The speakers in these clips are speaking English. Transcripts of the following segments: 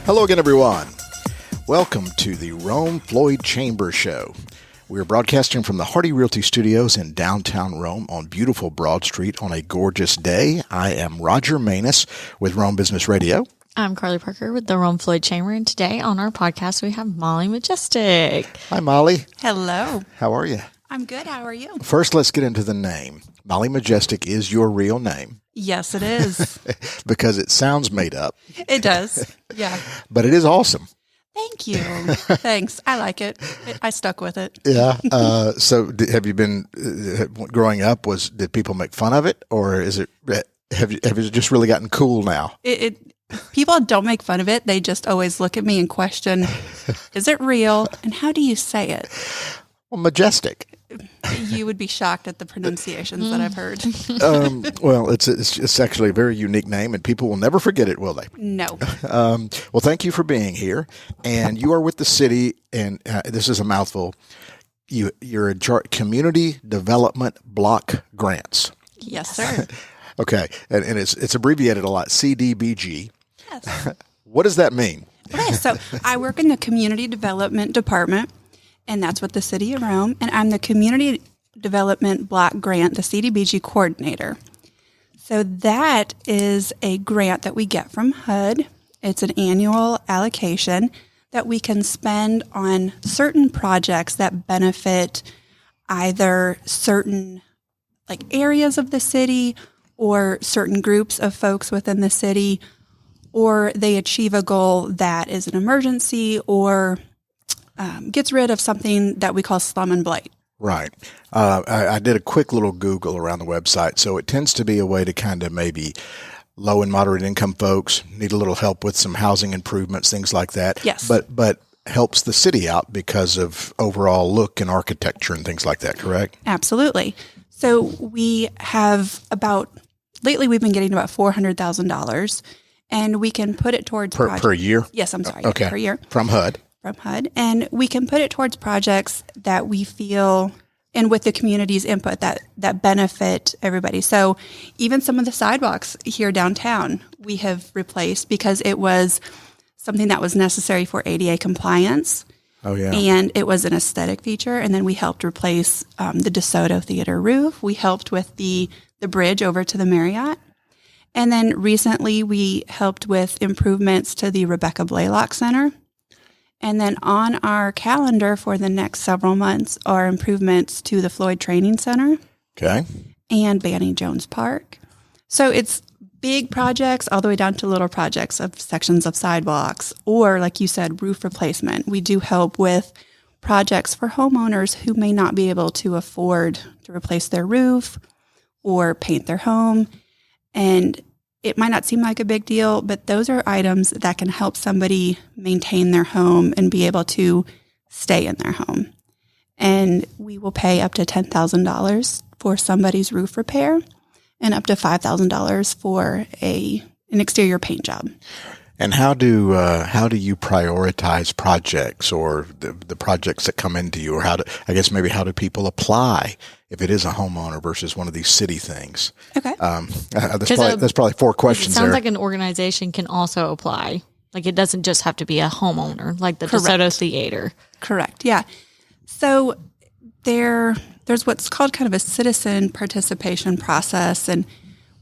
Hello again, everyone. Welcome to the Rome Floyd Chamber Show. We are broadcasting from the Hardy Realty Studios in downtown Rome on beautiful Broad Street on a gorgeous day. I am Roger Manus with Rome Business Radio. I'm Carly Parker with the Rome Floyd Chamber, and today on our podcast we have Molly Majestic. Hi, Molly. Hello. How are you? I'm good. How are you? First, let's get into the name. Molly Majestic is your real name. Yes, it is. Because it sounds made up. It does. Yeah. But it is awesome. Thank you. Thanks. I like it. I stuck with it. Yeah. So have you been, growing up, did people make fun of it? Or is it, have you just really gotten cool now? People don't make fun of it. They just always look at me and question, is it real? And how do you say it? Well, Majestic. You would be shocked at the pronunciations that I've heard. Well, it's actually a very unique name, and people will never forget it, will they? No. Well, thank you for being here. And you are with the city, and this is a mouthful. You're in charge Community Development Bloc Grants. Yes, sir. Okay, and it's abbreviated a lot, CDBG. Yes. What does that mean? Okay, so I work in the Community Development Department, and that's with the City of Rome, and I'm the Community Development Block Grant, the CDBG coordinator. So that is a grant that we get from HUD. It's an annual allocation that we can spend on certain projects that benefit either certain areas of the city or certain groups of folks within the city, or they achieve a goal that is an emergency or gets rid of something that we call slum and blight. Right. I did a quick little Google around the website. So it tends to be a way to kind of maybe low and moderate income folks need a little help with some housing improvements, things like that. Yes. But helps the city out because of overall look and architecture and things like that, correct? Absolutely. So we have lately we've been getting about $400,000, and we can put it towards per year? Yes, I'm sorry. Okay. Per year. From HUD. And we can put it towards projects that we feel, and with the community's input, that benefit everybody. So even some of the sidewalks here downtown we have replaced because it was something that was necessary for ADA compliance. Oh, yeah. And it was an aesthetic feature. And then we helped replace the DeSoto Theater roof. We helped with the bridge over to the Marriott. And then recently we helped with improvements to the Rebecca Blaylock Center. And then on our calendar for the next several months are improvements to the Floyd Training Center. Okay. And Banny Jones Park. So it's big projects all the way down to little projects of sections of sidewalks or, like you said, roof replacement. We do help with projects for homeowners who may not be able to afford to replace their roof or paint their home. And it might not seem like a big deal, but those are items that can help somebody maintain their home and be able to stay in their home. And we will pay up to $10,000 for somebody's roof repair and up to $5,000 for an exterior paint job. And how do you prioritize projects or the projects that come into you, or how do people apply if it is a homeowner versus one of these city things? Okay. That's probably four questions. It sounds there. like an organization can also apply. Like it doesn't just have to be a homeowner, like the Correct. DeSoto Theater. Correct. Yeah. So there's what's called kind of a citizen participation process, and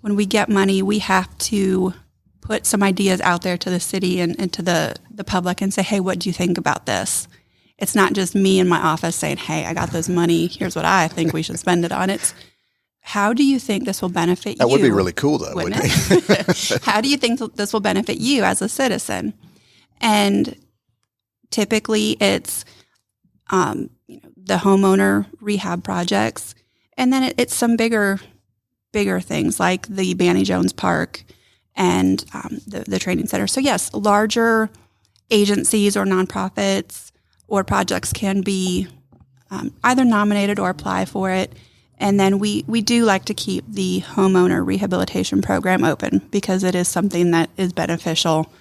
when we get money, we have to put some ideas out there to the city and to the public and say, hey, what do you think about this? It's not just me in my office saying, hey, I got this money. Here's what I think we should spend it on. It's how do you think this will benefit you? That would be really cool, though, wouldn't it? How do you think this will benefit you as a citizen? And typically it's the homeowner rehab projects. And then it's some bigger things like the Banny Jones Park and the training center. So yes, larger agencies or nonprofits or projects can be either nominated or apply for it. And then we do like to keep the homeowner rehabilitation program open because it is something that is beneficial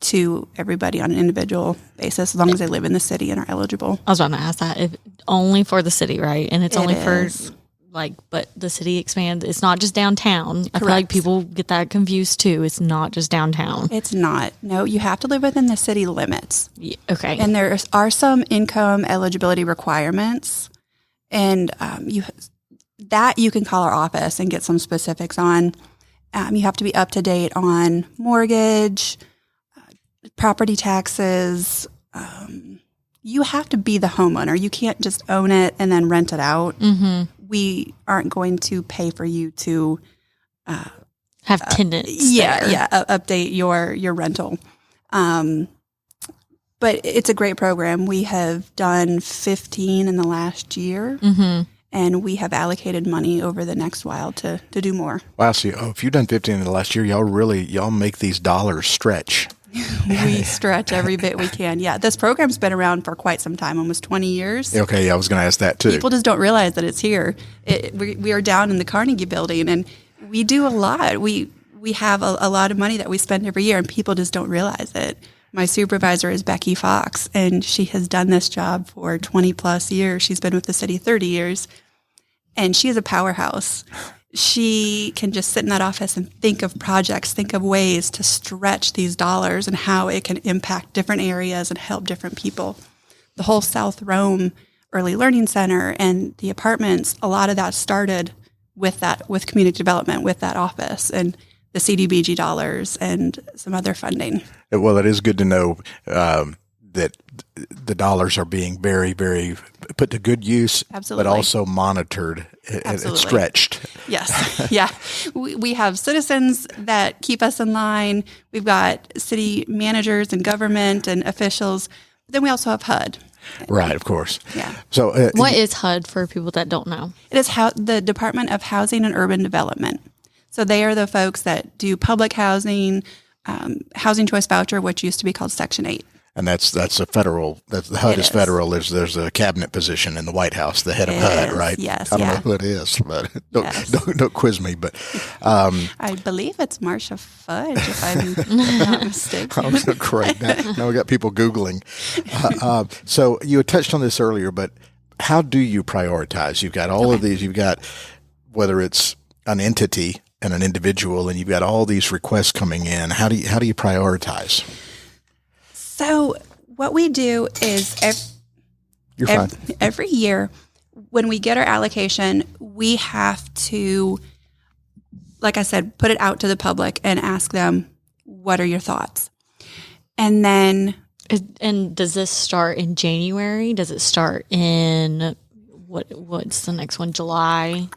to everybody on an individual basis as long as they live in the city and are eligible. I was about to ask that. Only for the city, right? And it's only for like, but the city expands. It's not just downtown. I feel like people get that confused too. It's not just downtown. It's not. No, you have to live within the city limits. Yeah, okay. And there are some income eligibility requirements. And you can call our office and get some specifics on. You have to be up to date on mortgage, property taxes. You have to be the homeowner. You can't just own it and then rent it out. Mm-hmm. We aren't going to pay for you to have tenants. Update your rental. But it's a great program. We have done 15 in the last year, and we have allocated money over the next while to do more. Wow. So if you've done 15 in the last year, y'all make these dollars stretch. We stretch every bit we can. Yeah, this program's been around for quite some time, almost 20 years. Okay, yeah, I was going to ask that too. People just don't realize that it's here. We are down in the Carnegie Building, and we do a lot. We have a lot of money that we spend every year, and people just don't realize it. My supervisor is Becky Fox, and she has done this job for 20 plus years. She's been with the city 30 years, and she is a powerhouse. She can just sit in that office and think of projects, think of ways to stretch these dollars and how it can impact different areas and help different people. The whole South Rome Early Learning Center and the apartments, a lot of that started with community development, with that office and the CDBG dollars and some other funding. Well, it is good to know that the dollars are being very, very put to good use, Absolutely. But also monitored and stretched. Yes. Yeah. We have citizens that keep us in line. We've got city managers and government and officials. But then we also have HUD. Right, of course. Yeah. So, what is HUD for people that don't know? It is the Department of Housing and Urban Development. So they are the folks that do public housing, housing choice voucher, which used to be called Section 8. And that's a federal. The HUD is federal. There's a cabinet position in the White House, the head of HUD, right? Yes, I don't know who it is, but don't quiz me. But I believe it's Marsha Fudge, if I'm not mistaken. I was going to correct that. Now we got people Googling. So you had touched on this earlier, but how do you prioritize? You've got all of these. You've got whether it's an entity and an individual, and you've got all these requests coming in. How do you prioritize? So what we do is every year when we get our allocation, we have to, like I said, put it out to the public and ask them, what are your thoughts? And then... And does this start in January? Does it start in, what's the next one, July?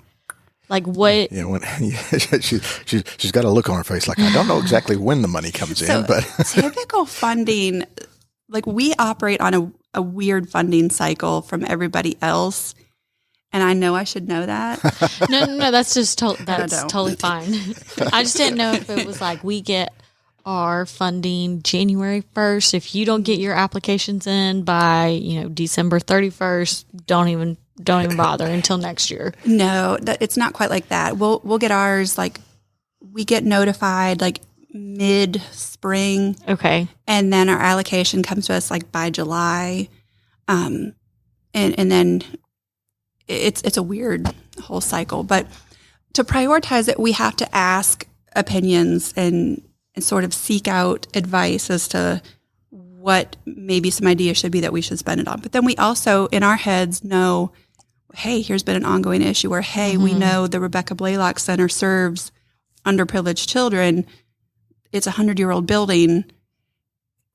Like what? She's got a look on her face like, I don't know exactly when the money comes in, but typical funding, like we operate on a weird funding cycle from everybody else, and I know I should know that. No, that's just that's totally fine. I just didn't know if it was like we get our funding January 1st. If you don't get your applications in by December 31st, don't even bother until next year. No, it's not quite like that. We'll get ours, like we get notified like mid-spring. Okay. And then our allocation comes to us like by July. And then it's a weird whole cycle. But to prioritize it, we have to ask opinions and sort of seek out advice as to what maybe some ideas should be that we should spend it on. But then we also, in our heads, know, hey, here's been an ongoing issue, or hey, we know the Rebecca Blaylock Center serves underprivileged children. It's a 100-year-old building.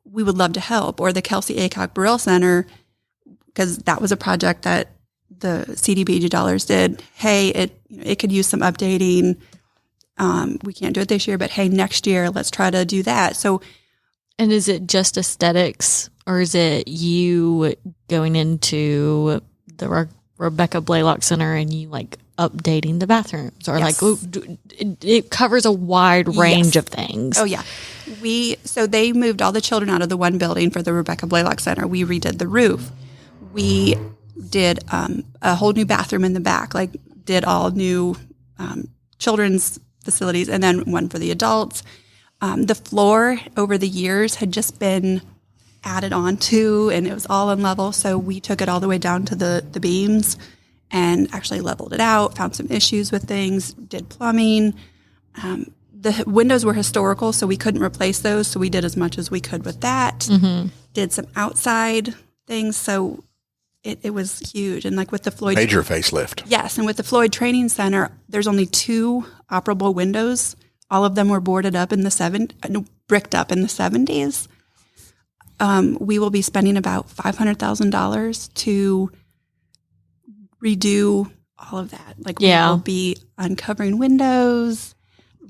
We would love to help. Or the Kelsey Aycock Burrell Center, because that was a project that the CDBG dollars did. Hey, it could use some updating. We can't do it this year, but hey, next year, let's try to do that. So, and is it just aesthetics, or is it you going into the Rebecca Blaylock Center and you like updating the bathrooms, or yes. like it covers a wide range of things? Oh yeah, so they moved all the children out of the one building for the Rebecca Blaylock Center. We redid the roof. We did a whole new bathroom in the back, like did all new children's facilities, and then one for the adults. The floor over the years had just been added on to, and it was all in level. So we took it all the way down to the beams and actually leveled it out, found some issues with things, did plumbing. The windows were historical, so we couldn't replace those, so we did as much as we could with that. Mm-hmm. Did some outside things, so it was huge. And like with the Floyd... Major facelift. Yes, and with the Floyd Training Center, there's only 2 operable windows. All of them were bricked up in the 70s. We will be spending about $500,000 to redo all of that. Like we will be uncovering windows,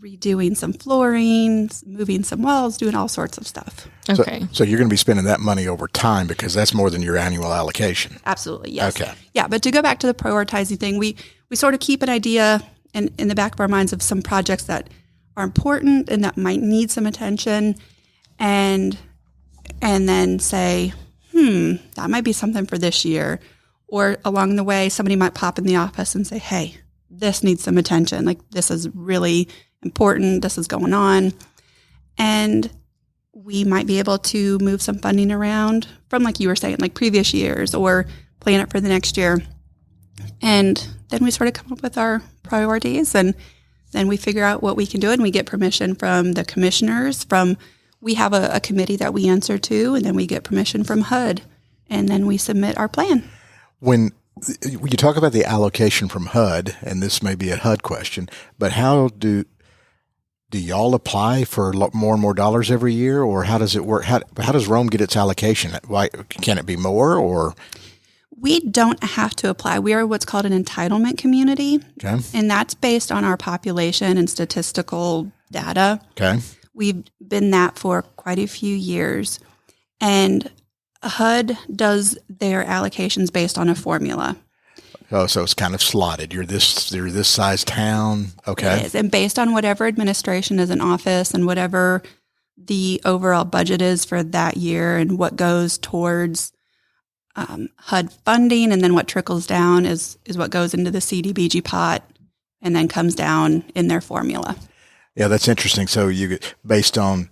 redoing some flooring, moving some walls, doing all sorts of stuff. Okay. So you're going to be spending that money over time because that's more than your annual allocation. Absolutely, yes. Okay. Yeah, but to go back to the prioritizing thing, we sort of keep an idea in the back of our minds of some projects that are important and that might need some attention, and then say, that might be something for this year. Or along the way, somebody might pop in the office and say, hey, this needs some attention. Like, this is really important. This is going on. And we might be able to move some funding around from, like you were saying, like previous years, or plan it for the next year. And then we sort of come up with our priorities, and then we figure out what we can do, and we get permission from the commissioners. We have a committee that we answer to, and then we get permission from HUD, and then we submit our plan. When you talk about the allocation from HUD, and this may be a HUD question, but how do y'all apply for more and more dollars every year, or how does it work? How does Rome get its allocation? Why can it be more, or? We don't have to apply. We are what's called an entitlement community, okay, and that's based on our population and statistical data. Okay. We've been that for quite a few years, and HUD does their allocations based on a formula. Oh, so it's kind of slotted. You're this size town. Okay. It is. And based on whatever administration is in office and whatever the overall budget is for that year and what goes towards HUD funding, and then what trickles down is what goes into the CDBG pot and then comes down in their formula. Yeah, that's interesting. So you based on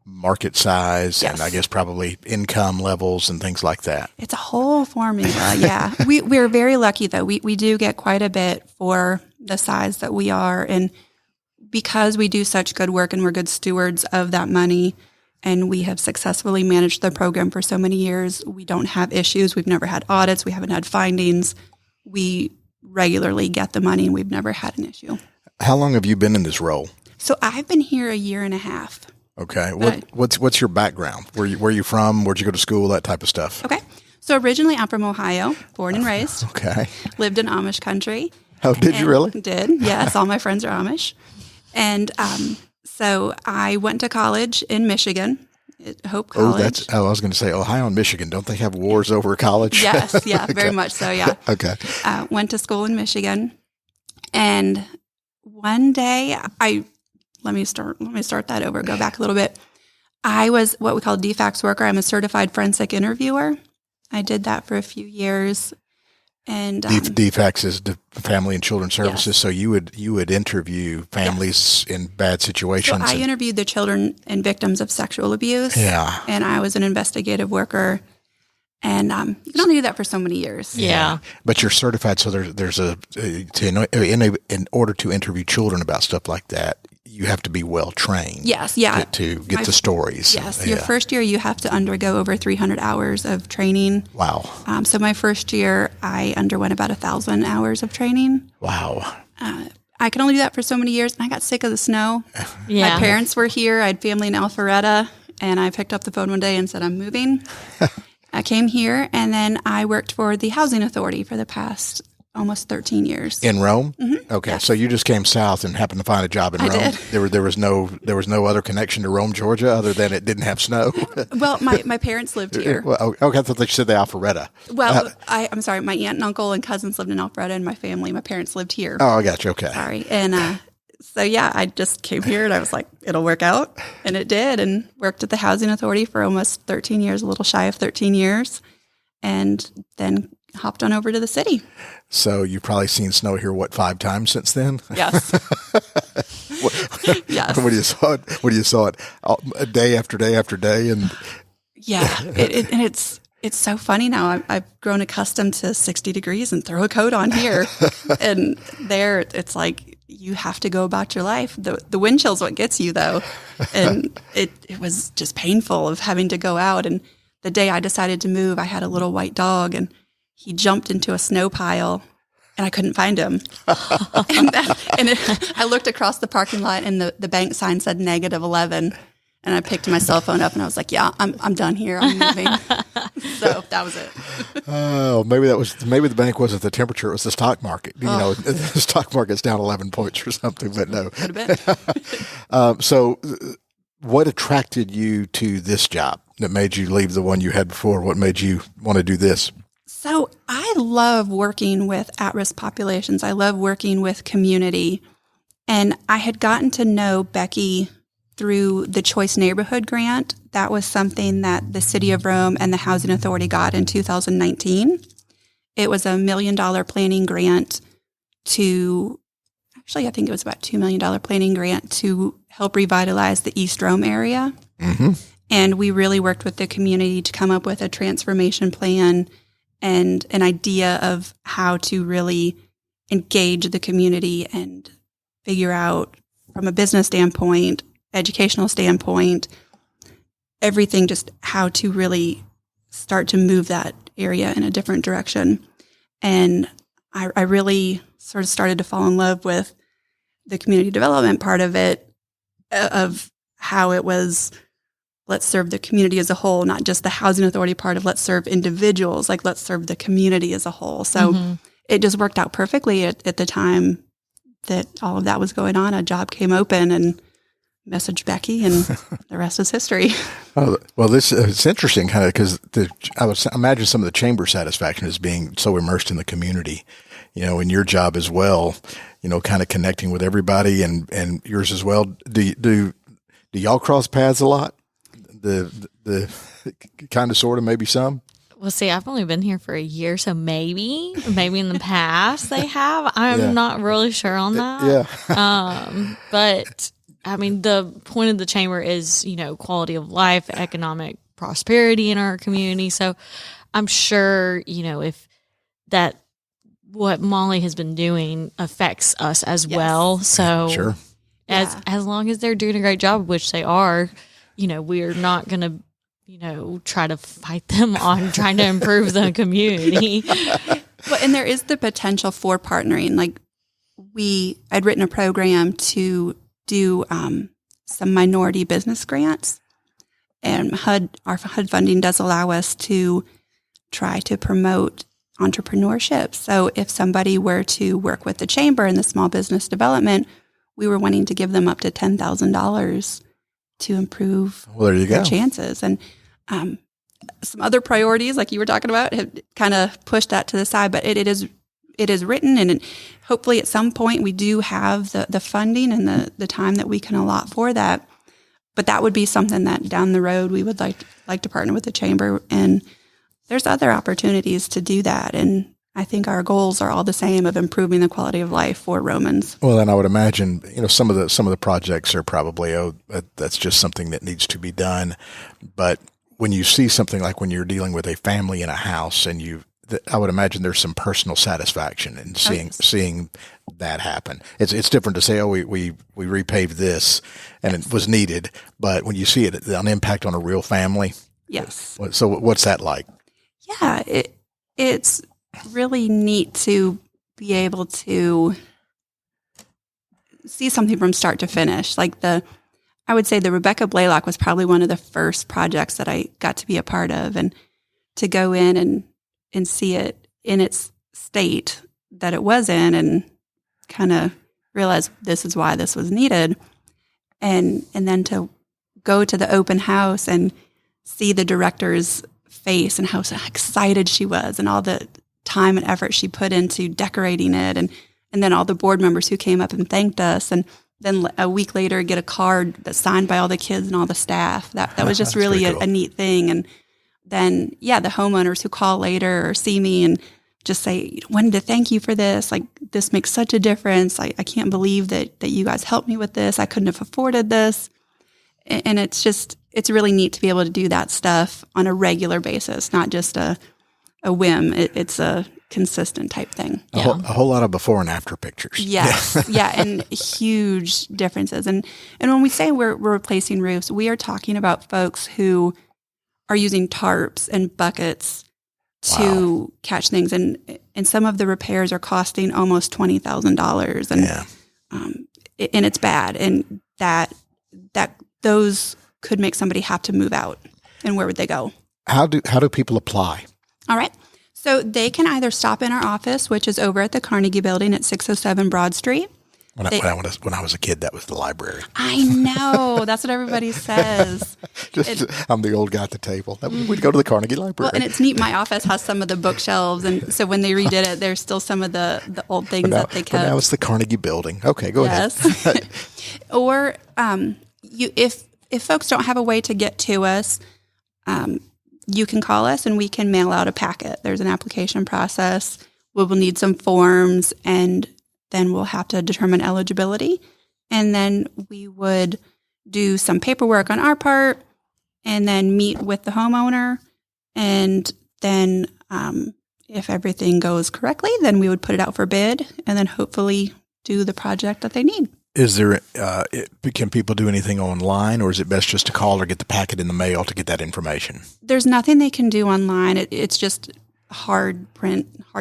market size, yes, and I guess probably income levels and things like that. It's a whole formula, yeah. We're very lucky, though. We do get quite a bit for the size that we are, and because we do such good work and we're good stewards of that money, and we have successfully managed the program for so many years, we don't have issues. We've never had audits. We haven't had findings. We regularly get the money, and we've never had an issue. How long have you been in this role? So I've been here a year and a half. Okay. What's your background? Where you from? Where'd you go to school? That type of stuff. Okay. So originally I'm from Ohio, born and raised. Okay. Lived in Amish country. Oh, did you really? Did. Yes. All my friends are Amish. And so I went to college in Michigan, at Hope College. I was going to say Ohio and Michigan. Don't they have wars over college? Yes. Yeah. Okay. Very much so. Yeah. Okay. Went to school in Michigan, and one day Let me start that over. Go back a little bit. I was what we call a DFACS worker. I'm a certified forensic interviewer. I did that for a few years. And DFACS is the Family and Children Services. Yes. So you would interview families in bad situations. So I interviewed the children and victims of sexual abuse. Yeah. And I was an investigative worker. And you can only do that for so many years. Yeah. But you're certified, so there's in order to interview children about stuff like that, you have to be well trained. Yes, yeah. To get the stories. Yes, your first year you have to undergo over 300 hours of training. Wow. So my first year I underwent about 1,000 hours of training. Wow. I could only do that for so many years, and I got sick of the snow. Yeah. My parents were here. I had family in Alpharetta, and I picked up the phone one day and said, I'm moving. I came here, and then I worked for the Housing Authority for the past almost 13 years. In Rome? Mm-hmm. Okay. Yes. So you just came south and happened to find a job in Rome? Did. There was no other connection to Rome, Georgia, other than it didn't have snow? Well, my parents lived here. Well, okay, I thought they said the Alpharetta. Well, I'm sorry. My aunt and uncle and cousins lived in Alpharetta, and my parents lived here. Oh, I got you. Okay. Sorry. And so, yeah, I just came here, and I was like, it'll work out. And it did, and worked at the Housing Authority for almost 13 years, a little shy of 13 years, and then hopped on over to the city. So you've probably seen snow here, 5 times since then? Yes. Yes. When you saw it day after day after day, and yeah, it's it's so funny now. I've grown accustomed to 60 degrees and throw a coat on here. And there it's like you have to go about your life. The wind chill's what gets you, though. And it was just painful of having to go out. And the day I decided to move, I had a little white dog, and he jumped into a snow pile, and I couldn't find him. I looked across the parking lot, and the bank sign said -11. And I picked my cell phone up, and I was like, "Yeah, I'm done here. I'm moving." So that was it. Oh, maybe the bank wasn't the temperature; it was the stock market. You know, the stock market's down 11 points or something. But no. Could have been. So, what attracted you to this job that made you leave the one you had before? What made you want to do this? So I love working with at-risk populations. I love working with community, and I had gotten to know Becky through the Choice Neighborhood Grant. That was something that the City of Rome and the Housing Authority got in 2019. It was $1 million planning grant I think it was about $2 million planning grant to help revitalize the East Rome area. Mm-hmm. And we really worked with the community to come up with a transformation plan and an idea of how to really engage the community and figure out, from a business standpoint, educational standpoint, everything, just how to really start to move that area in a different direction. And I really sort of started to fall in love with the community development part of it, of how it was, let's serve the community as a whole, not just the housing authority part of let's serve individuals, like let's serve the community as a whole. So it just worked out perfectly at the time that all of that was going on. A job came open, and messaged Becky, and the rest is history. Oh, well, it's interesting, kind of, because I would imagine some of the chamber satisfaction is being so immersed in the community, in your job as well, kind of connecting with everybody, and yours as well. Do y'all cross paths a lot? The kind of, sort of, maybe some? Well, see, I've only been here for a year, so maybe in the past they have. I'm not really sure on that. Yeah. But I mean, the point of the chamber is, quality of life, economic prosperity in our community. So I'm sure, if that, what Molly has been doing affects us as well. So sure. As long as they're doing a great job, which they are, we're not going to, try to fight them on trying to improve the community. Well, and there is the potential for partnering. Like I'd written a program to do some minority business grants, and our HUD funding does allow us to try to promote entrepreneurship. So if somebody were to work with the chamber in the small business development, we were wanting to give them up to $10,000 to improve their chances. And some other priorities, like you were talking about, have kind of pushed that to the side, but it is written, and hopefully at some point we do have the funding and the time that we can allot for that. But that would be something that down the road we would like to partner with the chamber, and there's other opportunities to do that. And I think our goals are all the same, of improving the quality of life for Romans. Well, and I would imagine, some of the projects are probably, that's just something that needs to be done. But when you see something like when you're dealing with a family in a house, and I would imagine there's some personal satisfaction in seeing that happen. It's different to say, we repaved this and it was needed, but when you see an impact on a real family. Yes. So what's that like? Yeah, it's really neat to be able to see something from start to finish. Like I would say the Rebecca Blaylock was probably one of the first projects that I got to be a part of, and to go in and see it in its state that it was in, and kind of realize this is why this was needed. And then to go to the open house and see the director's face and how excited she was, and all the time and effort she put into decorating it, and then all the board members who came up and thanked us, and then a week later get a card that's signed by all the kids and all the staff. That was just really cool. a neat thing. And then, the homeowners who call later or see me and just say, wanted to thank you for this. Like, this makes such a difference. I can't believe that you guys helped me with this. I couldn't have afforded this. And it's really neat to be able to do that stuff on a regular basis, not just a whim. It's a consistent type thing. A whole lot of before and after pictures. Yes. Yeah. And huge differences. And when we say we're replacing roofs, we are talking about folks who are using tarps and buckets to catch things. And some of the repairs are costing almost $20,000. And, and it's bad. And that those could make somebody have to move out. And where would they go? How do people apply? All right. So they can either stop in our office, which is over at the Carnegie Building at 607 Broad Street. When I was a kid, that was the library. I know. That's what everybody says. I'm the old guy at the table. We'd go to the Carnegie Library. Well, and it's neat. My office has some of the bookshelves. And so when they redid it, there's still some of the old things that they kept. But now it's the Carnegie Building. Okay, go ahead. Or if folks don't have a way to get to us, you can call us and we can mail out a packet. There's an application process. We will need some forms, and then we'll have to determine eligibility. And then we would do some paperwork on our part and then meet with the homeowner. And then if everything goes correctly, then we would put it out for bid and then hopefully do the project that they need. Is there, can people do anything online, or is it best just to call or get the packet in the mail to get that information? There's nothing they can do online. It's just hard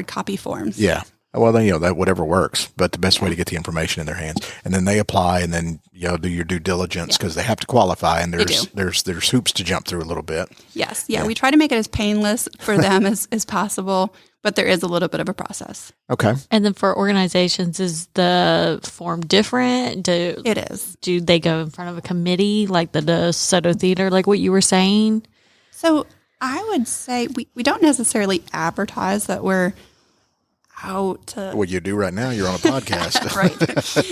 copy forms. Yeah. Well, then, that whatever works, but the best way to get the information in their hands, and then they apply, and then do your due diligence because they have to qualify, and there's hoops to jump through a little bit. Yes, yeah. We try to make it as painless for them as possible, but there is a little bit of a process. Okay. And then for organizations, is the form different? It is. Do they go in front of a committee like the DeSoto Theater, like what you were saying? So I would say we don't necessarily advertise that we're out to... Well, you do right now. You're on a podcast. Right.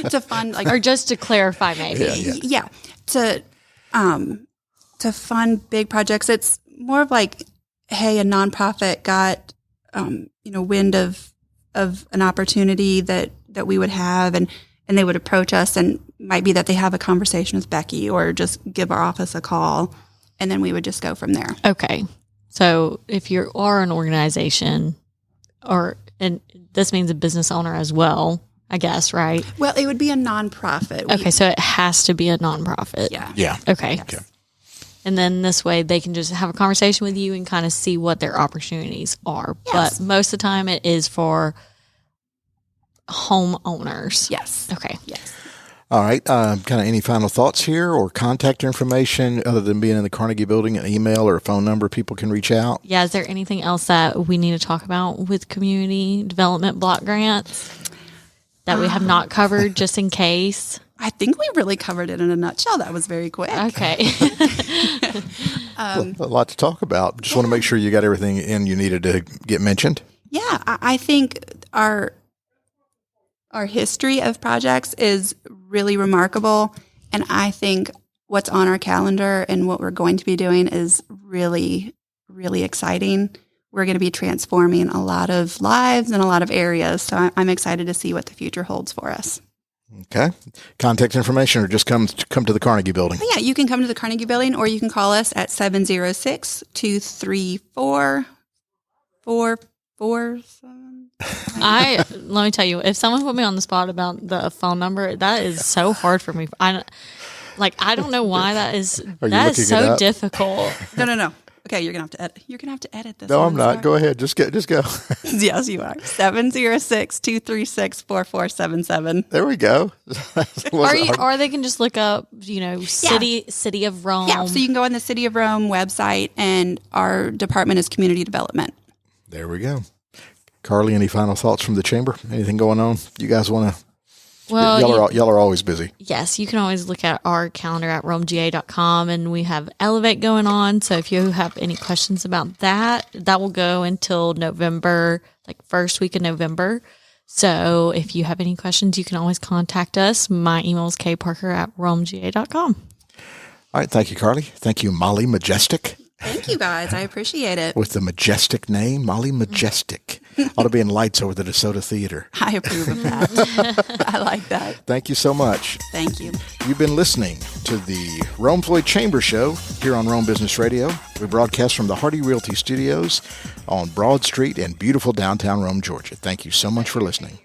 To fund... or just to clarify maybe. Yeah. To fund big projects. It's more of like, hey, a nonprofit got, wind of an opportunity that we would have, and they would approach us, and might be that they have a conversation with Becky or just give our office a call, and then we would just go from there. Okay. So if you are an organization, and this means a business owner as well, I guess, right? Well, it would be a nonprofit. Okay, so it has to be a nonprofit. Yeah. Okay. Okay. And then this way they can just have a conversation with you and kind of see what their opportunities are. Yes. But most of the time it is for homeowners. Yes. Okay. Yes. All right. Kind of any final thoughts here or contact information other than being in the Carnegie Building, an email or a phone number people can reach out? Yeah. Is there anything else that we need to talk about with community development block grants that we have not covered just in case? I think we really covered it in a nutshell. That was very quick. Okay. A lot to talk about. Just want to make sure you got everything in you needed to get mentioned. Yeah. I think our history of projects is really remarkable. And I think what's on our calendar and what we're going to be doing is really, really exciting. We're going to be transforming a lot of lives in a lot of areas. So I'm excited to see what the future holds for us. Okay. Contact information or just come to the Carnegie Building. Yeah, you can come to the Carnegie Building or you can call us at 706-234-4447. Let me tell you, if someone put me on the spot about the phone number, that is so hard for me. I don't know why that is. That is so difficult. No. Okay, you're gonna have to edit. You're gonna have to edit this. No, I'm not. Go ahead. Just go. Yes, you are. 706-236-4477. There we go. Or they can just look up, City of Rome. Yeah, so you can go on the City of Rome website, and our department is community development. There we go. Carly, any final thoughts from the chamber? Anything going on? You guys want to? Well, y'all are always busy. Yes, you can always look at our calendar at romega.com, and we have Elevate going on. So if you have any questions about that will go until November, first week of November. So if you have any questions, you can always contact us. My email is kparker@romega.com. All right. Thank you, Carly. Thank you, Molly Majestic. Thank you, guys. I appreciate it. With the Majestic name, Molly Majestic. Ought to be in lights over the DeSoto Theater. I approve of that. I like that. Thank you so much. Thank you. You've been listening to the Rome Floyd Chamber Show here on Rome Business Radio. We broadcast from the Hardy Realty Studios on Broad Street in beautiful downtown Rome, Georgia. Thank you so much for listening.